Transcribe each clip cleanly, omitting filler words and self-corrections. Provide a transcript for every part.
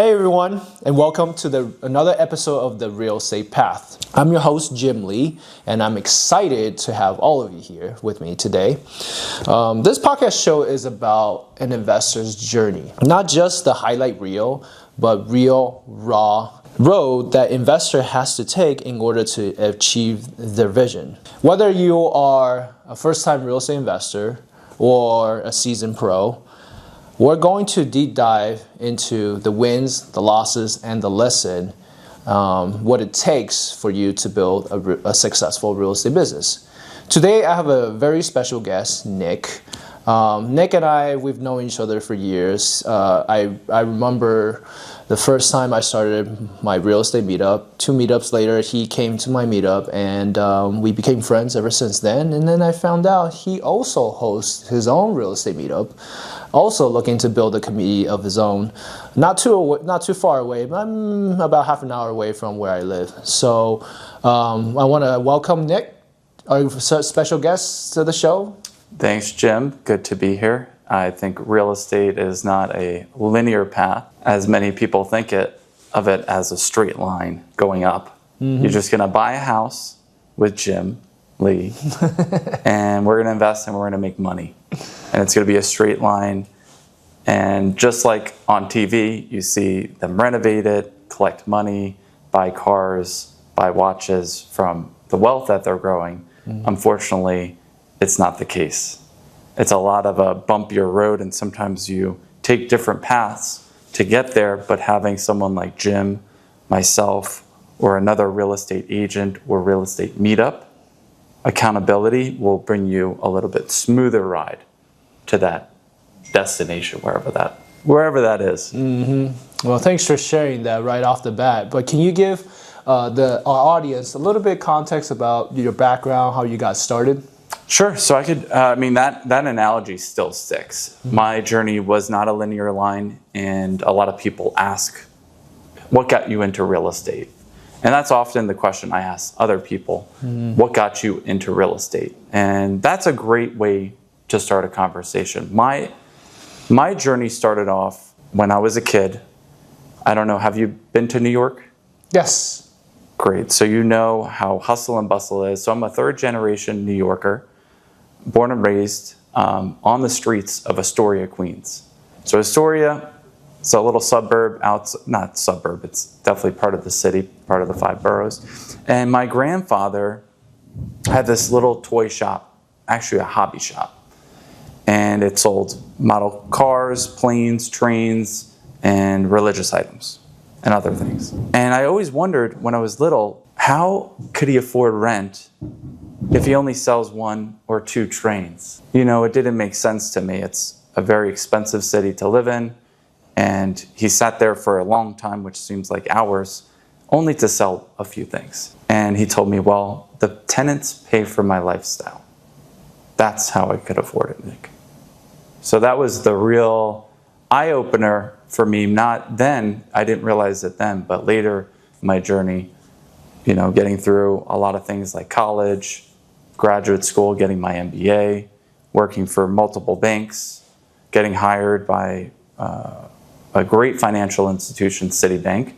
Hey everyone, and welcome to another episode of The Real Estate Path. I'm your host, Jim Lee, and I'm excited to have all of you here with me today. This podcast show is about an investor's journey, not just the highlight reel, but real, raw road that investor has to take in order to achieve their vision. Whether you are a first-time real estate investor or a seasoned pro, we're going to deep dive into the wins, the losses, and the lesson, what it takes for you to build a successful real estate business. Today, I have a very special guest, Nick. Nick and I, we've known each other for years. I remember the first time I started my real estate meetup. 2 meetups later, he came to my meetup, and we became friends ever since then. And then I found out he also hosts his own real estate meetup, also looking to build a community of his own. Not too far away, but I'm about half an hour away from where I live. So I want to welcome Nick, our special guest to the show. Thanks, Jim. Good to be here. I think real estate is not a linear path, as many people think of it as a straight line going up. Mm-hmm. You're just going to buy a house with Jim Lee, and we're going to invest and we're going to make money. And it's going to be a straight line. And just like on TV, you see them renovate it, collect money, buy cars, buy watches from the wealth that they're growing. Mm-hmm. Unfortunately, it's not the case. It's a lot of a bumpier road, and sometimes you take different paths to get there, but having someone like Jim, myself, or another real estate agent or real estate meetup, accountability will bring you a little bit smoother ride to that destination, wherever that is. Mm-hmm. Well, thanks for sharing that right off the bat. But can you give our audience a little bit of context about your background, how you got started? Sure. So I could, that analogy still sticks. Mm-hmm. My journey was not a linear line, and a lot of people ask, what got you into real estate? And that's often the question I ask other people. Mm-hmm. What got you into real estate? And that's a great way to start a conversation. My journey started off when I was a kid. I don't know, have you been to New York? Yes. Great. So you know how hustle and bustle is. So I'm a third generation New Yorker, born and raised on the streets of Astoria, Queens. So Astoria, it's a little suburb, not suburb, it's definitely part of the city, part of the 5 boroughs. And my grandfather had this little toy shop, actually a hobby shop. And it sold model cars, planes, trains, and religious items and other things. And I always wondered when I was little, how could he afford rent if he only sells 1 or 2 trains? You know, it didn't make sense to me. It's a very expensive city to live in. And he sat there for a long time, which seems like hours, only to sell a few things. And he told me, well, the tenants pay for my lifestyle. That's how I could afford it, Nick. So that was the real eye-opener for me. Not then, I didn't realize it then, but later in my journey, you know, getting through a lot of things like college, graduate school, getting my MBA, working for multiple banks, getting hired by a great financial institution, Citibank,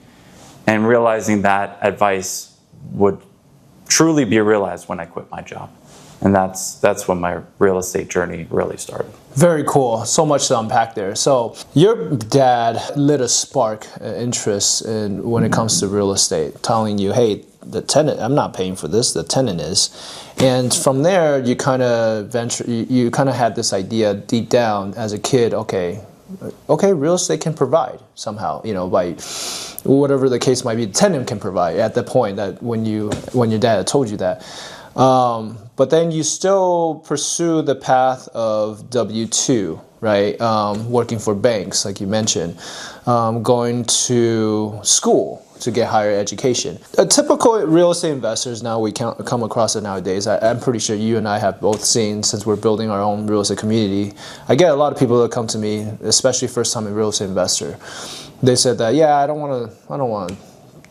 and realizing that advice would truly be realized when I quit my job. And that's when my real estate journey really started. Very cool. So much to unpack there. So your dad lit a spark interest in when it comes to real estate, telling you, hey, the tenant, I'm not paying for this, the tenant is. And from there, you kind of had this idea deep down as a kid, okay, real estate can provide somehow, you know, by whatever the case might be, the tenant can provide at the point that when your dad had told you that. But then you still pursue the path of W-2, right? Working for banks, like you mentioned, going to school to get higher education. A typical real estate investors now, we come across it nowadays. I'm pretty sure you and I have both seen, since we're building our own real estate community. I get a lot of people that come to me, especially first time real estate investor. They said that, yeah, I don't want to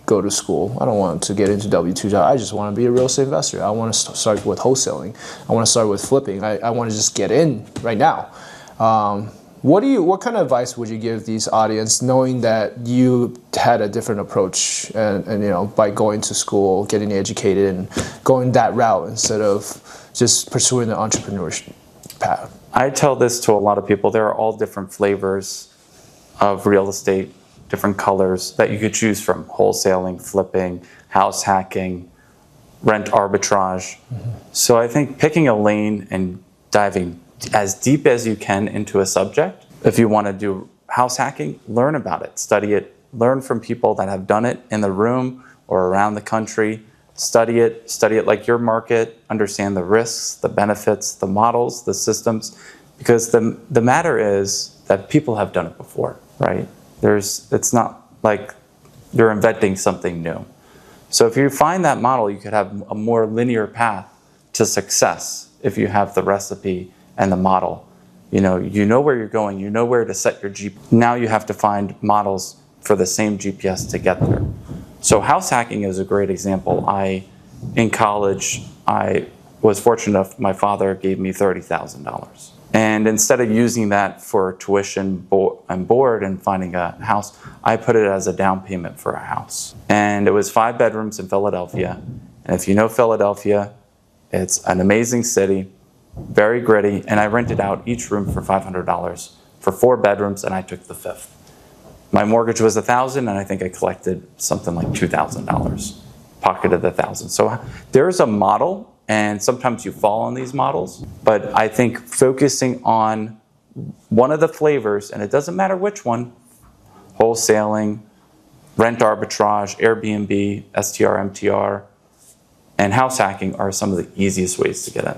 go to school. I don't want to get into W-2 job. I just want to be a real estate investor. I want to start with wholesaling. I want to start with flipping. I want to just get in right now. What kind of advice would you give these audience, knowing that you had a different approach, and by going to school, getting educated, and going that route instead of just pursuing the entrepreneurship path? I tell this to a lot of people. There are all different flavors of real estate, different colors that you could choose from: wholesaling, flipping, house hacking, rent arbitrage. So I think picking a lane and diving as deep as you can into a subject. If you want to do house hacking, learn about it, study it, learn from people that have done it in the room or around the country. Study it like your market, understand the risks, the benefits, the models, the systems, because the matter is that people have done it before, right? It's not like you're inventing something new. So if you find that model, you could have a more linear path to success if you have the recipe and the model. You know where you're going, you know where to set your GPS. Now you have to find models for the same GPS to get there. So house hacking is a great example. In college, I was fortunate enough, my father gave me $30,000. And instead of using that for tuition and board and finding a house, I put it as a down payment for a house. And it was 5 bedrooms in Philadelphia. And if you know Philadelphia, it's an amazing city, very gritty. And I rented out each room for $500 for 4 bedrooms, and I took the 5th. My mortgage was $1,000, and I think I collected something like $2,000, pocketed $1,000. So there's a model. And sometimes you fall on these models, but I think focusing on one of the flavors, and it doesn't matter which one, wholesaling, rent arbitrage, Airbnb, STR, MTR, and house hacking are some of the easiest ways to get in.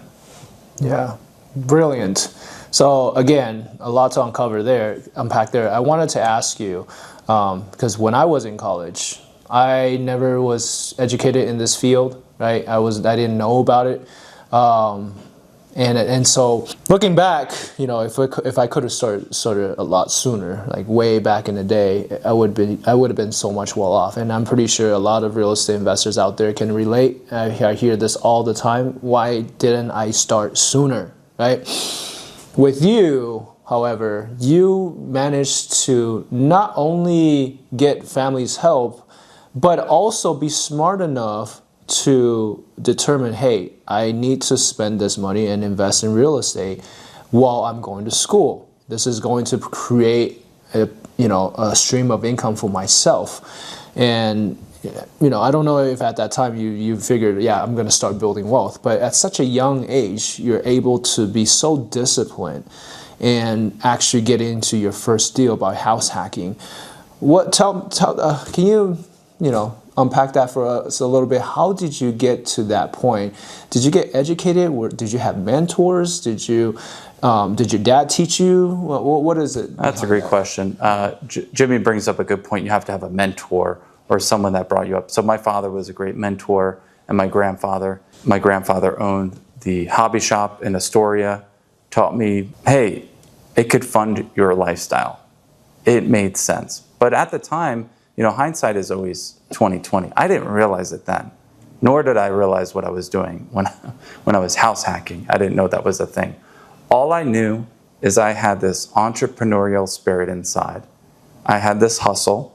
Yeah, brilliant. So again, a lot to unpack there. I wanted to ask you, because when I was in college, I never was educated in this field. Right, I didn't know about it, and so looking back, if I could have started a lot sooner, like way back in the day, I would have been so much well off. And I'm pretty sure a lot of real estate investors out there can relate. I hear this all the time. Why didn't I start sooner? Right. With you, however, you managed to not only get families help, but also be smart enough to determine, hey, I need to spend this money and invest in real estate while I'm going to school. This is going to create a stream of income for myself. And I don't know if at that time you figured, yeah, I'm going to start building wealth. But at such a young age, you're able to be so disciplined and actually get into your first deal by house hacking. Can you unpack that for us a little bit? How did you get to that point? Did you get educated? Did you have mentors? Did your dad teach you? What is it? That's a great question. Jimmy brings up a good point. You have to have a mentor or someone that brought you up. So my father was a great mentor, and my grandfather owned the hobby shop in Astoria, taught me, hey, it could fund your lifestyle. It made sense. But at the time, hindsight is always 20/20. I didn't realize it then, nor did I realize what I was doing when I was house hacking. I didn't know that was a thing. All I knew is I had this entrepreneurial spirit inside. I had this hustle.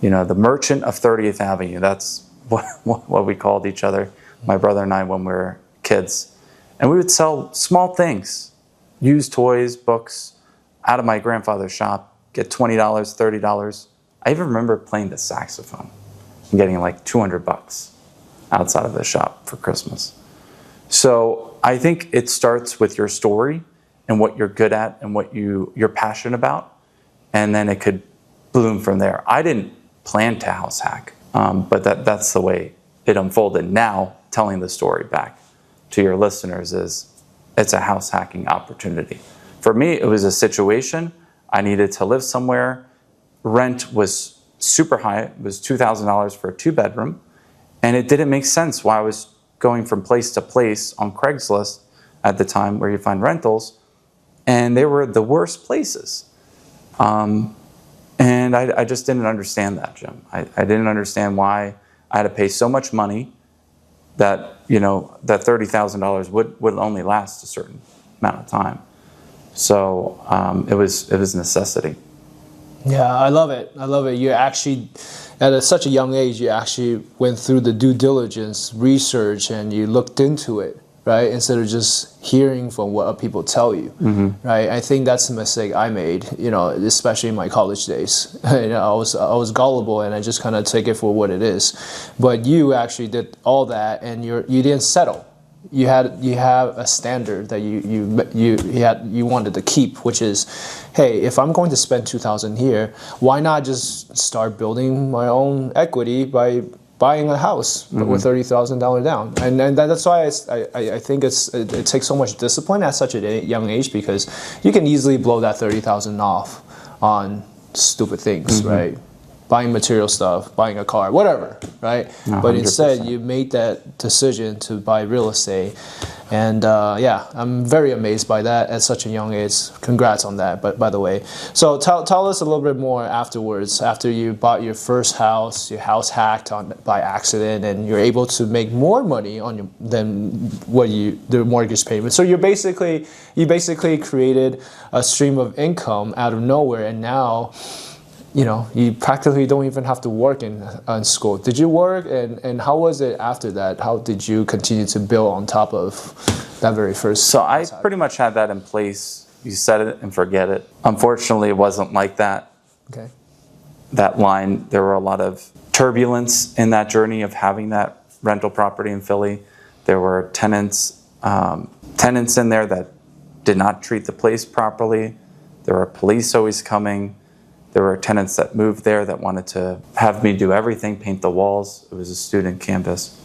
The merchant of 30th Avenue, that's what we called each other, my brother and I, when we were kids. And we would sell small things, used toys, books, out of my grandfather's shop, get $20, $30. I even remember playing the saxophone and getting like $200 outside of the shop for Christmas. So I think it starts with your story and what you're good at and what you're passionate about, and then it could bloom from there. I didn't plan to house hack, but that's the way it unfolded. Now, telling the story back to your listeners it's a house hacking opportunity. For me, it was a situation. I needed to live somewhere. Rent was super high. It was $2,000 for a 2-bedroom. And it didn't make sense why I was going from place to place on Craigslist at the time where you find rentals. And they were the worst places. And I just didn't understand that, Jim. I didn't understand why I had to pay so much money that, that $30,000 would only last a certain amount of time. So it was necessity. Yeah, I love it. I love it. You actually, such a young age, you actually went through the due diligence, research, and you looked into it, right? Instead of just hearing from what people tell you, right? I think that's the mistake I made, especially in my college days. I was gullible and I just kind of take it for what it is. But you actually did all that, and you didn't settle. You have a standard that you wanted to keep, which is, hey, if I'm going to spend $2,000 here, why not just start building my own equity by buying a house with $30,000 down? And that's why I think it takes so much discipline at such a young age, because you can easily blow that $30,000 off on stupid things, right? Buying material stuff, buying a car, whatever, right? 100%. But instead, you made that decision to buy real estate. And yeah, I'm very amazed by that at such a young age. Congrats on that, by the way. So tell us a little bit more afterwards, after you bought your first house, your house hacked by accident, and you're able to make more money than what the mortgage payment. So you basically created a stream of income out of nowhere, and now you practically don't even have to work in school. Did you work, and how was it after that? How did you continue to build on top of that very first? So I pretty much had that in place. You set it and forget it. Unfortunately, it wasn't like that. Okay. That line, there were a lot of turbulence in that journey of having that rental property in Philly. There were tenants in there that did not treat the place properly. There were police always coming. There were tenants that moved there that wanted to have me do everything, paint the walls. It was a student campus.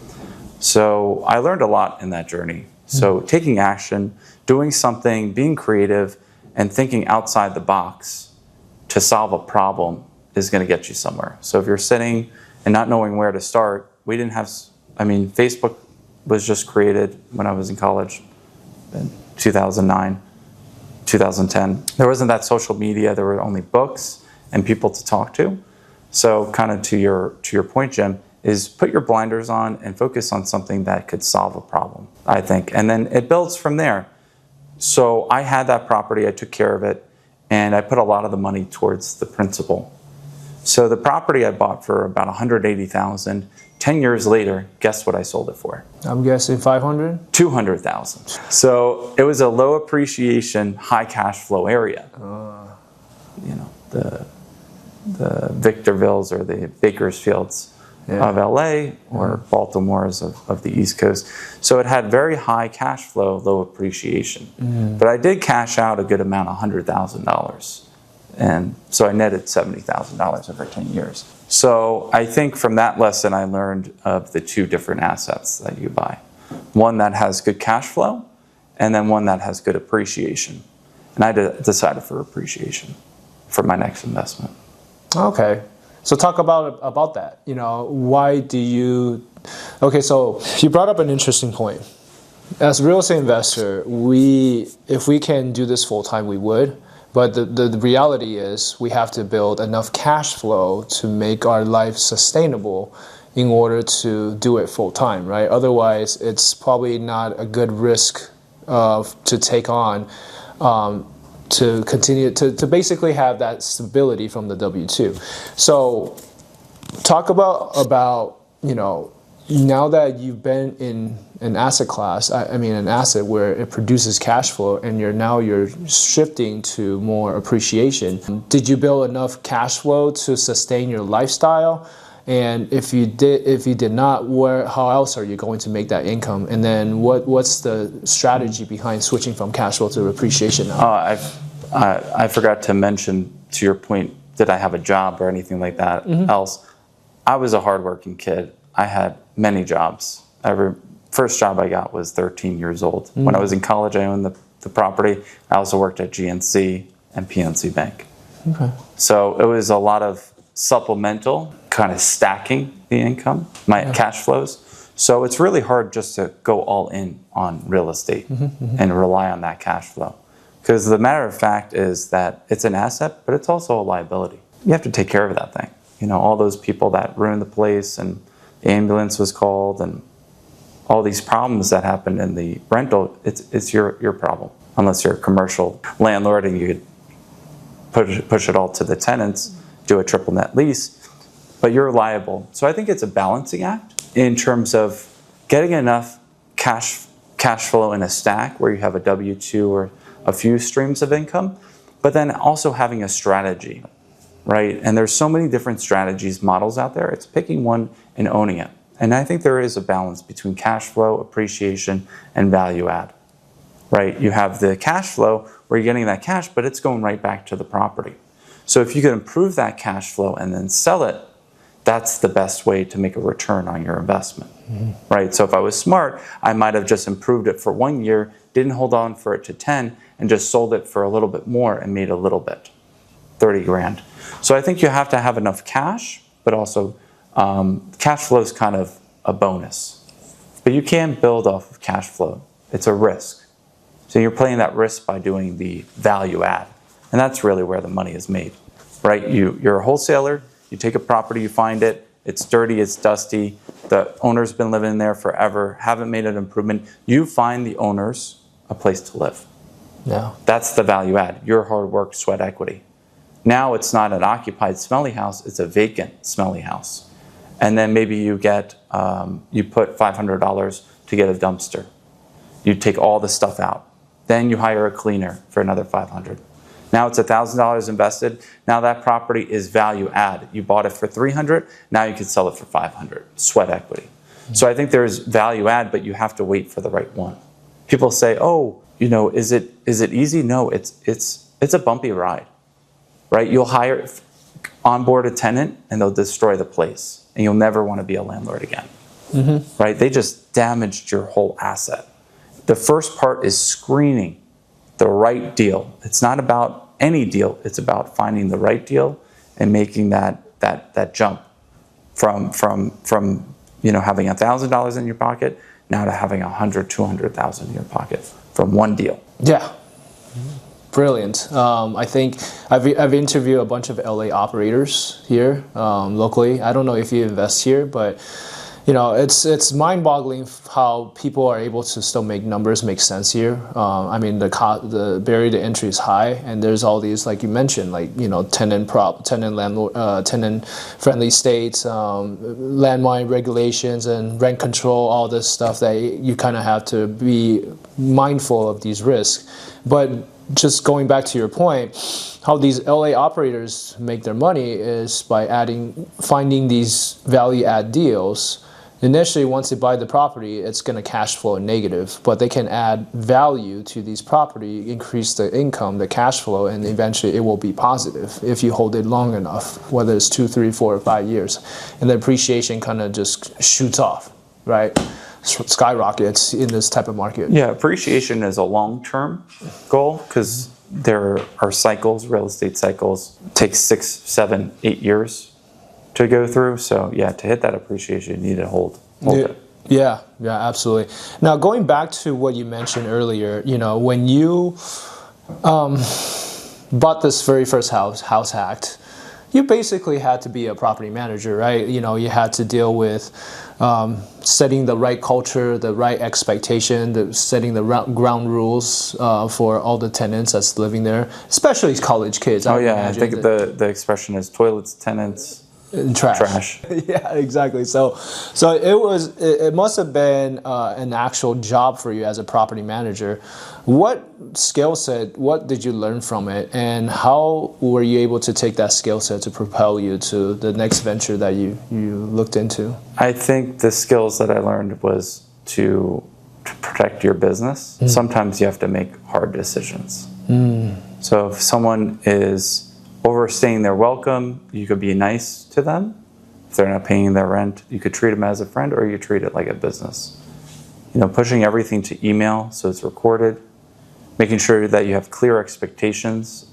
So I learned a lot in that journey. So taking action, doing something, being creative, and thinking outside the box to solve a problem is going to get you somewhere. So if you're sitting and not knowing where to start, Facebook was just created when I was in college in 2009, 2010. There wasn't that social media. There were only books and people to talk to. So kind of to your point, Jim, is put your blinders on and focus on something that could solve a problem, I think. And then it builds from there. So I had that property, I took care of it, and I put a lot of the money towards the principal. So the property I bought for about $180,000. 10 years later, guess what I sold it for? I'm guessing 500? 200,000. So it was a low appreciation, high cash flow area. The Victorvilles or the Bakersfields of LA or Baltimore's of the East Coast. So it had very high cash flow, low appreciation. But I did cash out a good amount, $100,000. And so I netted $70,000 over 10 years. So I think from that lesson I learned of the two different assets that you buy. One that has good cash flow, and then one that has good appreciation. And I decided for appreciation for my next investment. Okay. So talk about that. Why do you... Okay, so you brought up an interesting point. As a real estate investor, if we can do this full time, we would. But the reality is we have to build enough cash flow to make our life sustainable in order to do it full time, right? Otherwise, it's probably not a good risk to take on to continue to basically have that stability from the W-2. So talk about now that you've been in an asset class, an asset where it produces cash flow, and you're shifting to more appreciation. Did you build enough cash flow to sustain your lifestyle? And if you did not, how else are you going to make that income? And then what's the strategy behind switching from cash flow to appreciation now? I forgot to mention, to your point, did I have a job or anything like that else? I was a hardworking kid. I had many jobs. First job I got was 13 years old. When I was in college, I owned the property. I also worked at GNC and PNC Bank. Okay. So it was a lot of supplemental, kind of stacking the income, cash flows. So it's really hard just to go all in on real estate and rely on that cash flow. Because the matter of fact is that it's an asset, but it's also a liability. You have to take care of that thing. All those people that ruined the place, and the ambulance was called, and all these problems that happened in the rental, it's your problem. unless you're a commercial landlord and you could push it all to the tenants, do a triple net lease, but you're liable. So I think it's a balancing act in terms of getting enough cash flow in a stack where you have a W-2 or a few streams of income, but then also having a strategy, right? And there's so many different strategies, models out there. It's picking one and owning it. And I think there is a balance between cash flow, appreciation, and value add, right? You have the cash flow where you're getting that cash, but it's going right back to the property. So if you can improve that cash flow and then sell it, that's the best way to make a return on your investment, right? So if I was smart, I might have just improved it for 1 year, didn't hold on for it to 10, and just sold it for a little bit more and made a little bit, 30 grand. So I think you have to have enough cash, but also cash flow is kind of a bonus. But you can build off of cash flow. It's a risk. So you're playing that risk by doing the value add. And that's really where the money is made, right? You're a wholesaler. You take a property, you find it, it's dirty, it's dusty, the owner's been living there forever, haven't made an improvement. You find the owners a place to live. Yeah. That's the value add, your hard work, sweat equity. Now it's not an occupied smelly house, it's a vacant smelly house. And then maybe you get, you put $500 to get a dumpster. You take all the stuff out. Then you hire a cleaner for another $500. Now it's $1,000 invested. Now that property is value add. You bought it for $300. Now you can sell it for $500. Sweat equity. So I think there's value add, but you have to wait for the right one. People say, "Oh, is it easy?" No, it's a bumpy ride, right? You'll onboard a tenant, and they'll destroy the place, and you'll never want to be a landlord again, right? They just damaged your whole asset. The first part is screening the right deal. It's not about any deal. It's about finding the right deal and making that jump from having $1,000 in your pocket now to having $100,000-200,000 in your pocket from one deal. Yeah, brilliant. I think I've interviewed a bunch of LA operators here locally. I don't know if you invest here, but it's mind-boggling how people are able to still make numbers make sense here. I mean, the barrier to entry is high, and there's all these, like you mentioned, tenant-friendly states, landmine regulations, and rent control, all this stuff that you kind of have to be mindful of these risks. But just going back to your point, how these LA operators make their money is by finding these value-add deals. Initially, once they buy the property, it's going to cash flow negative, but they can add value to these property, increase the income, the cash flow, and eventually it will be positive if you hold it long enough, whether it's 2, 3, 4, or 5 years. And the appreciation kind of just shoots off, right? Skyrockets in this type of market. Yeah, appreciation is a long-term goal because there are cycles, real estate cycles, take 6, 7, 8 years to go through. So yeah, to hit that appreciation, you need to hold it. Yeah, absolutely. Now going back to what you mentioned earlier, when you bought this very first house hacked, you basically had to be a property manager, right? You had to deal with setting the right culture, the right expectation, setting the ground rules for all the tenants that's living there, especially college kids. I think the expression is toilets, tenants, and trash. Yeah, exactly. So it must have been an actual job for you as a property manager. What skill set, what did you learn from it, and how were you able to take that skill set to propel you to the next venture that you looked into? I think the skills that I learned was to protect your business. Sometimes you have to make hard decisions. So if someone is overstaying their welcome, you could be nice to them. If they're not paying their rent, you could treat them as a friend, or you treat it like a business. Pushing everything to email so it's recorded, making sure that you have clear expectations.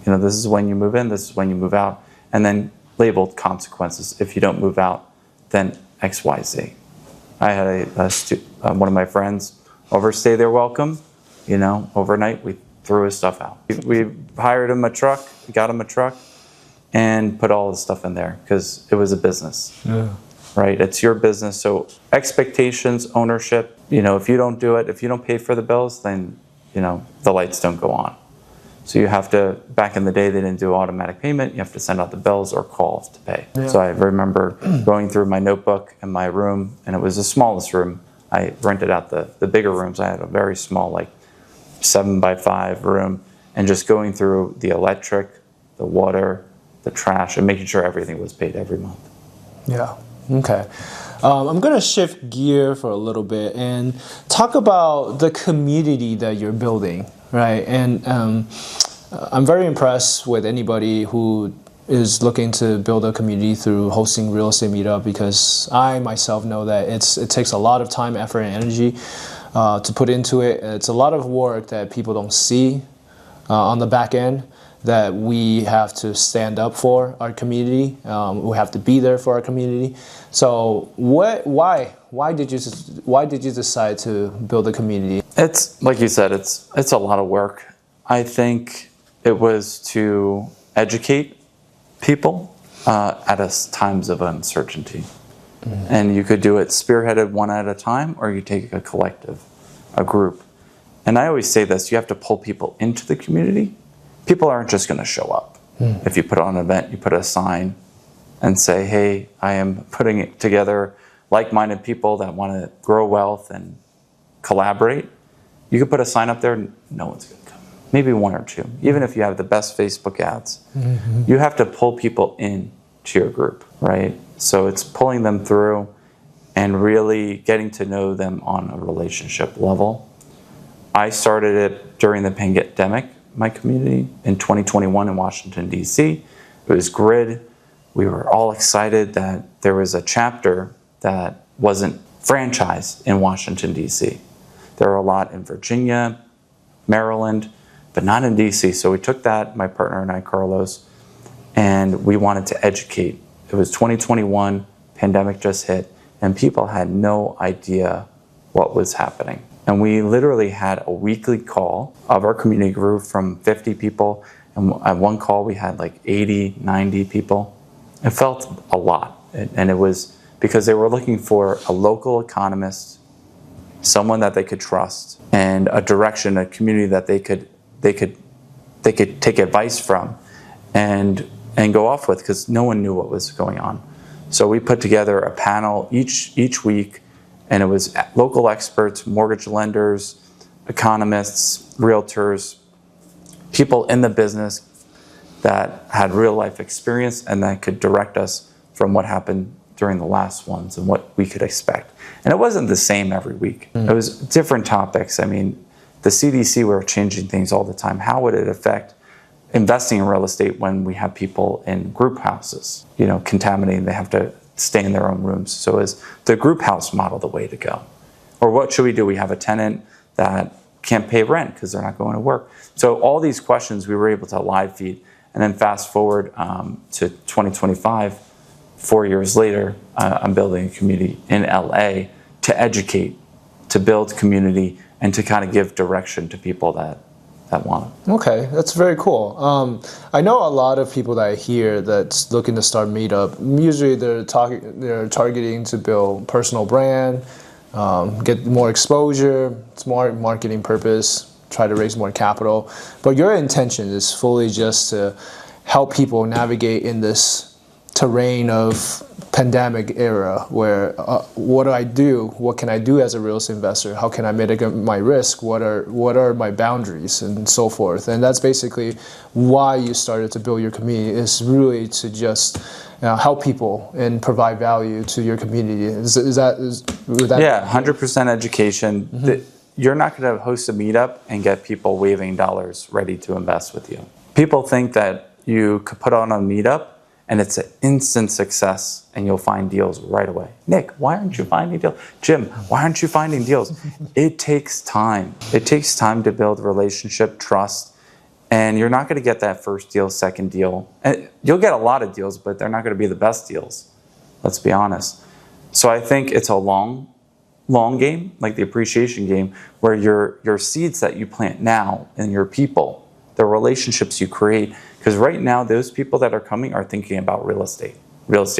This is when you move in, this is when you move out, and then labeled consequences. If you don't move out, then X, Y, Z. I had one of my friends overstay their welcome. Overnight we threw his stuff out. We hired him a truck, got him a truck, and put all his stuff in there because it was a business. Yeah. Right? It's your business. So expectations, ownership, if you don't do it, if you don't pay for the bills, then the lights don't go on. So you have to, back in the day, they didn't do automatic payment. You have to send out the bills or call to pay. Yeah. So I remember going through my notebook in my room, and it was the smallest room. I rented out the bigger rooms. I had a very small, like 7x5 room, and just going through the electric, the water, the trash, and making sure everything was paid every month. Yeah. Okay. I'm going to shift gear for a little bit and talk about the community that you're building, right? And I'm very impressed with anybody who is looking to build a community through hosting real estate meetup, because I myself know that it takes a lot of time, effort, and energy to put into it. It's a lot of work that people don't see on the back end, that we have to stand up for our community. We have to be there for our community. So why did you decide to build a community? It's like you said, it's a lot of work. I think it was to educate people at times of uncertainty. Mm-hmm. And you could do it spearheaded one at a time, or you take a collective, a group. And I always say this, you have to pull people into the community. People aren't just going to show up. Mm. If you put on an event, you put a sign and say, hey, I am putting it together like-minded people that want to grow wealth and collaborate. You could put a sign up there, no one's going to come. Maybe one or two, even if you have the best Facebook ads. Mm-hmm. You have to pull people in to your group, right? So it's pulling them through and really getting to know them on a relationship level. I started it during the pandemic, my community, in 2021 in Washington, D.C. It was Grid. We were all excited that there was a chapter that wasn't franchised in Washington, D.C. There are a lot in Virginia, Maryland, but not in D.C. So we took that, my partner and I, Carlos, and we wanted to educate. It was 2021, pandemic just hit, and people had no idea what was happening. And we literally had a weekly call of our community grew from 50 people. And at one call, we had like 80, 90 people. It felt a lot. And it was because they were looking for a local economist, someone that they could trust, and a direction, a community that they could take advice from and go off with, because no one knew what was going on. So we put together a panel each week. And it was local experts, mortgage lenders, economists, realtors, people in the business that had real life experience and that could direct us from what happened during the last ones and what we could expect. And it wasn't the same every week. It was different topics. I mean, the CDC, we were changing things all the time. How would it affect investing in real estate when we have people in group houses, contaminating? They have to stay in their own rooms. So is the group house model the way to go? Or what should we do? We have a tenant that can't pay rent because they're not going to work. So all these questions we were able to live feed. And then fast forward to 2025, 4 years later, I'm building a community in LA to educate, to build community, and to kind of give direction to people that want it. Okay, that's very cool. I know a lot of people that I hear that's looking to start Meetup. Usually they're targeting to build personal brand, get more exposure, smart marketing purpose, try to raise more capital. But your intention is fully just to help people navigate in this terrain of pandemic era where what do I do? What can I do as a real estate investor? How can I mitigate my risk? What are my boundaries and so forth? And that's basically why you started to build your community, is really to just help people and provide value to your community. Would that yeah, 100% education. Mm-hmm. You're not going to host a meetup and get people waving dollars ready to invest with you. People think that you could put on a meetup and it's an instant success and you'll find deals right away. Nick, why aren't you finding deals? Jim, why aren't you finding deals? It takes time. It takes time to build relationship, trust, and you're not going to get that first deal, second deal. And you'll get a lot of deals, but they're not going to be the best deals. Let's be honest. So I think it's a long game, like the appreciation game, where your seeds that you plant now and your people, the relationships you create. Because right now, those people that are coming are thinking about real estate. But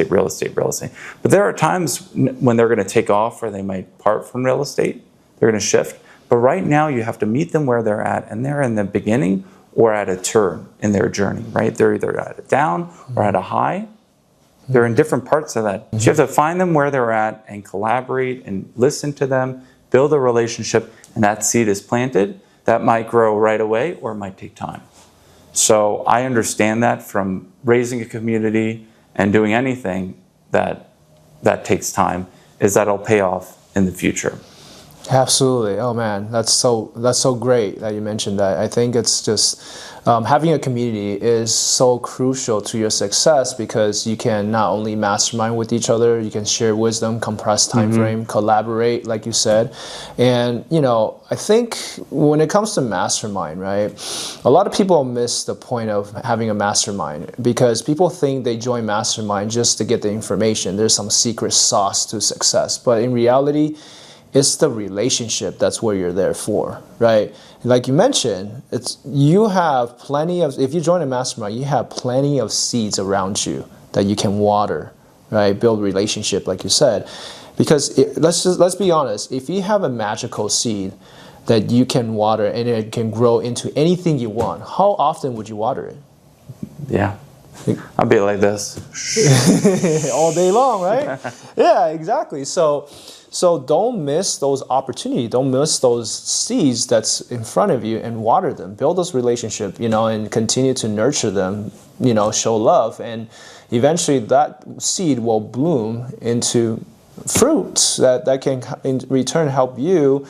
there are times when they're going to take off or they might part from real estate. They're going to shift. But right now you have to meet them where they're at, and they're in the beginning or at a turn in their journey, right? They're either at a down or at a high. They're in different parts of that. So you have to find them where they're at and collaborate and listen to them, build a relationship, and that seed is planted. That might grow right away or it might take time. So I understand that from raising a community and doing anything that takes time, is that it'll pay off in the future. Absolutely. Oh man, that's so great that you mentioned that. I think it's just having a community is so crucial to your success, because you can not only mastermind with each other, you can share wisdom, compress time frame, collaborate, like you said. And I think when it comes to mastermind, right, a lot of people miss the point of having a mastermind, because people think they join mastermind just to get the information. There's some secret sauce to success, but in reality, it's the relationship that's what you're there for, right? Like you mentioned, you have plenty of, if you join a mastermind, you have plenty of seeds around you that you can water, right? Build relationship, like you said. Because let's be honest, if you have a magical seed that you can water and it can grow into anything you want, how often would you water it? Yeah. I'll be like this. All day long, right? Yeah, exactly. So don't miss those opportunities. Don't miss those seeds that's in front of you, and water them. Build those relationships, and continue to nurture them, show love. And eventually that seed will bloom into fruits that can in return help you,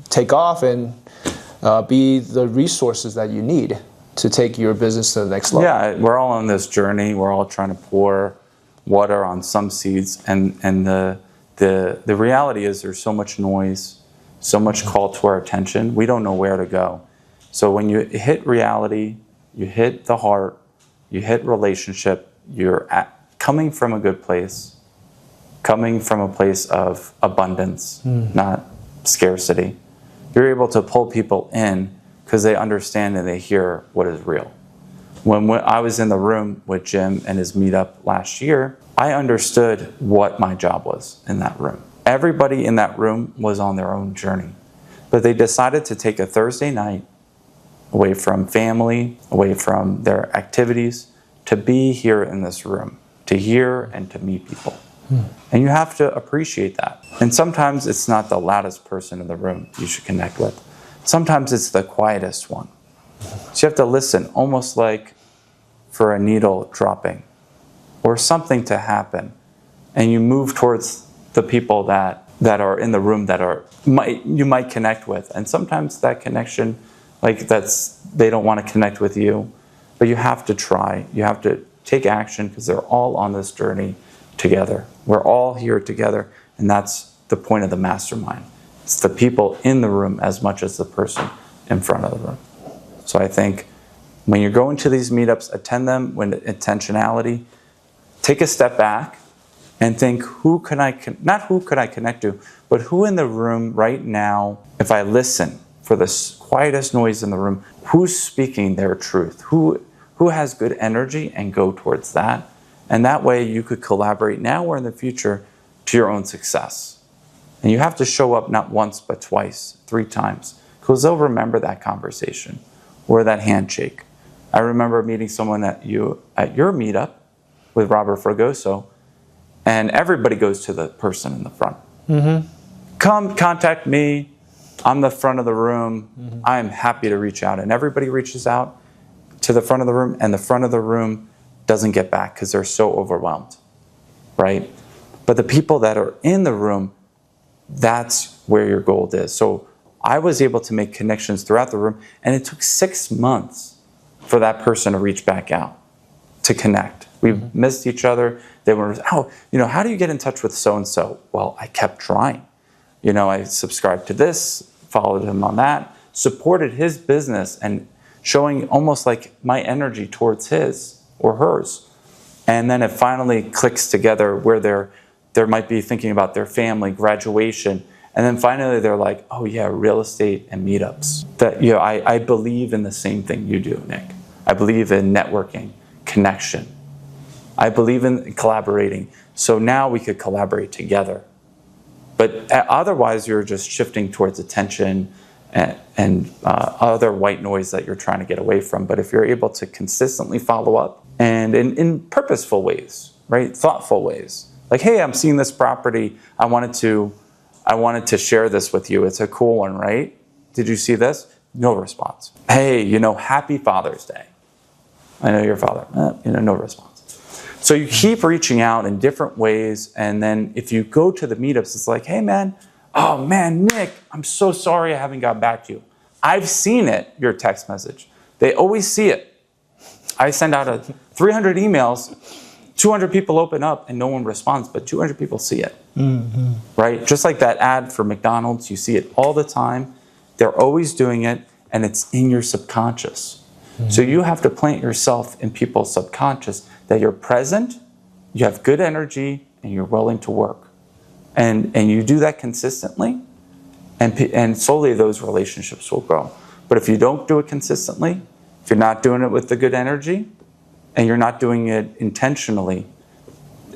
take off and be the resources that you need to take your business to the next level. Yeah, we're all on this journey. We're all trying to pour water on some seeds, and the reality is there's so much noise, so much call to our attention. We don't know where to go. So when you hit reality, you hit the heart, you hit relationship, you're coming from a good place, coming from a place of abundance, not scarcity. You're able to pull people in because they understand and they hear what is real. When I was in the room with Jim and his meetup last year, I understood what my job was in that room. Everybody in that room was on their own journey, but they decided to take a Thursday night away from family, away from their activities, to be here in this room, to hear and to meet people. And you have to appreciate that. And sometimes it's not the loudest person in the room you should connect with. Sometimes it's the quietest one. So you have to listen, almost like for a needle dropping or something to happen. And you move towards the people that are in the room that you might connect with. And sometimes that connection, they don't want to connect with you, but you have to try. You have to take action, because they're all on this journey together. We're all here together, and that's the point of the mastermind. It's the people in the room as much as the person in front of the room. So I think when you're going to these meetups, attend them with intentionality. Take a step back and think, not who could I connect to, but who in the room right now, if I listen for the quietest noise in the room, who's speaking their truth? Who has good energy, and go towards that. And that way you could collaborate now or in the future to your own success. And you have to show up not once, but twice, 3 times, because they'll remember that conversation or that handshake. I remember meeting someone at your meetup with Robert Fragoso, and everybody goes to the person in the front. Come contact me. I'm the front of the room. I am happy to reach out. And everybody reaches out to the front of the room, and the front of the room doesn't get back because they're so overwhelmed, right? But the people that are in the room, that's where your gold is. So I was able to make connections throughout the room, and it took 6 months for that person to reach back out, to connect. We missed each other. They were, how do you get in touch with so-and-so? Well, I kept trying. I subscribed to this, followed him on that, supported his business, and showing almost like my energy towards his or hers. And then it finally clicks together where they might be thinking about their family, graduation, and then finally they're like, oh yeah, real estate and meetups. That I believe in the same thing you do, Nick. I believe in networking, connection. I believe in collaborating. So now we could collaborate together. But otherwise, you're just shifting towards attention and other white noise that you're trying to get away from. But if you're able to consistently follow up and in purposeful ways, right, thoughtful ways, like, hey, I'm seeing this property. I wanted to share this with you. It's a cool one, right? Did you see this? No response. Hey, happy Father's Day. I know your father. No response. So you keep reaching out in different ways, and then if you go to the meetups, it's like, hey, man, oh, man, Nick, I'm so sorry I haven't got back to you. I've seen it, your text message. They always see it. I send out 300 emails, 200 people open up, and no one responds, but 200 people see it, right? Just like that ad for McDonald's, you see it all the time. They're always doing it, and it's in your subconscious. So you have to plant yourself in people's subconscious that you're present, you have good energy, and you're willing to work. And you do that consistently, and slowly those relationships will grow. But if you don't do it consistently, if you're not doing it with the good energy, and you're not doing it intentionally,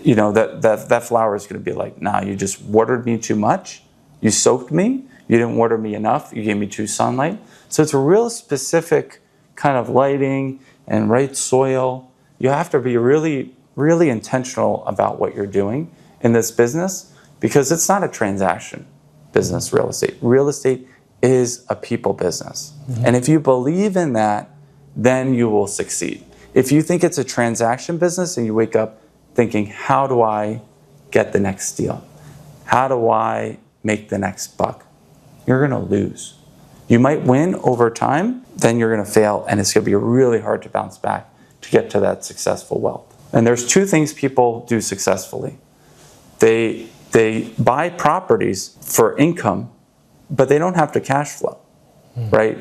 that flower is going to be like, nah, you just watered me too much, you soaked me, you didn't water me enough, you gave me too sunlight. So it's a real specific kind of lighting and right soil. You have to be really, really intentional about what you're doing in this business, because it's not a transaction business, real estate. Real estate is a people business. And if you believe in that, then you will succeed. If you think it's a transaction business and you wake up thinking, how do I get the next deal? How do I make the next buck? You're going to lose. You might win over time, then you're going to fail, and it's going to be really hard to bounce back to get to that successful wealth. And there's two things people do successfully. They buy properties for income, but they don't have to cash flow, right?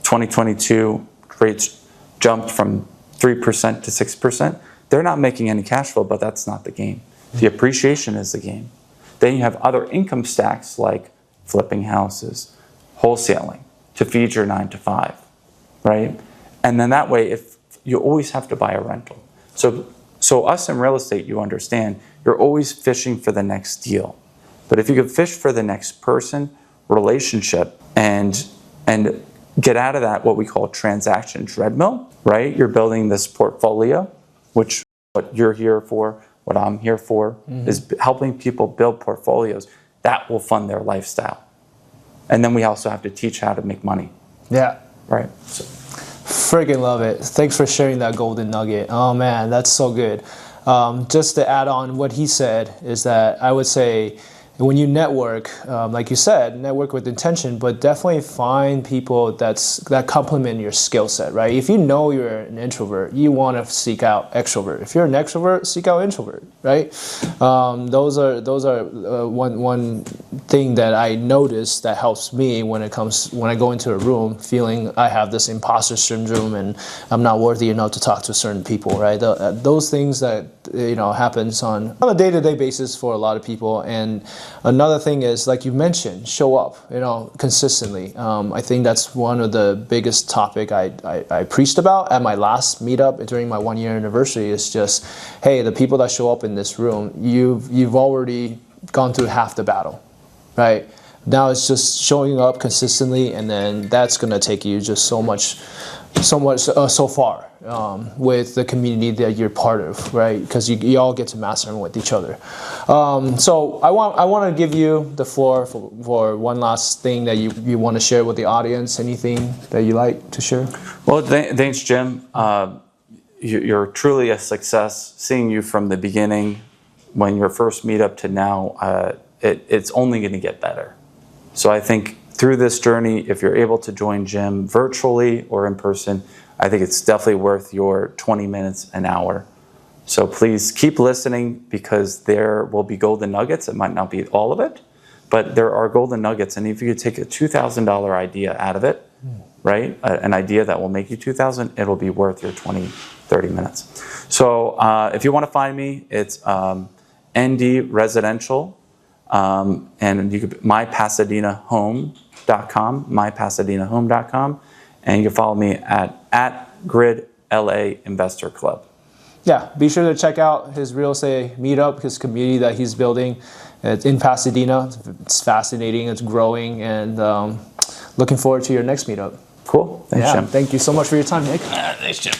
2022 rates jumped from 3% to 6%. They're not making any cash flow, but that's not the game. The appreciation is the game. Then you have other income stacks like flipping houses, wholesaling to feed your 9 to 5, right? And then that way, if you always have to buy a rental. So us in real estate, you understand, you're always fishing for the next deal. But if you could fish for the next person, relationship, and get out of that what we call transaction treadmill, right? You're building this portfolio, which what you're here for, what I'm here for, is helping people build portfolios that will fund their lifestyle. And then we also have to teach how to make money. Yeah. Right. Friggin' love it. Thanks for sharing that golden nugget. Oh man, that's so good. Just to add on what he said is that I would say when you network, like you said, network with intention, but definitely find people that complement your skill set, right? If you know you're an introvert, you want to seek out extrovert. If you're an extrovert, seek out introvert, right? Those are one thing that I notice that helps me when I go into a room feeling I have this imposter syndrome and I'm not worthy enough to talk to certain people, right? Those things that happens on a day-to-day basis for a lot of people. And another thing is, like you mentioned, show up, consistently. I think that's one of the biggest topic I preached about at my last meetup during my 1-year anniversary. Is just, hey, the people that show up in this room, you've already gone through half the battle, right? Now it's just showing up consistently, and then that's gonna take you just so far with the community that you're part of, right? Because you all get to master with each other. So I want to give you the floor for one last thing that you want to share with the audience. Anything that you like to share? Well, thanks, Jim. You're truly a success. Seeing you from the beginning, when your first meetup to now, it's only going to get better. So I think through this journey, if you're able to join Jim virtually or in person, I think it's definitely worth your 20 minutes, an hour. So please keep listening, because there will be golden nuggets. It might not be all of it, but there are golden nuggets. And if you could take a $2,000 idea out of it, right? An idea that will make you $2,000, it'll be worth your 20, 30 minutes. So if you want to find me, it's ND Residential, and you could mypasadenahome.com, and you can follow me at Grid LA Investor Club. Yeah, be sure to check out his real estate meetup, his community that he's building, It's in Pasadena. It's fascinating. It's growing, and looking forward to your next meetup. Cool. Thanks, Yeah, Jim. thank you so much for your time, Nick. Thanks, Jim.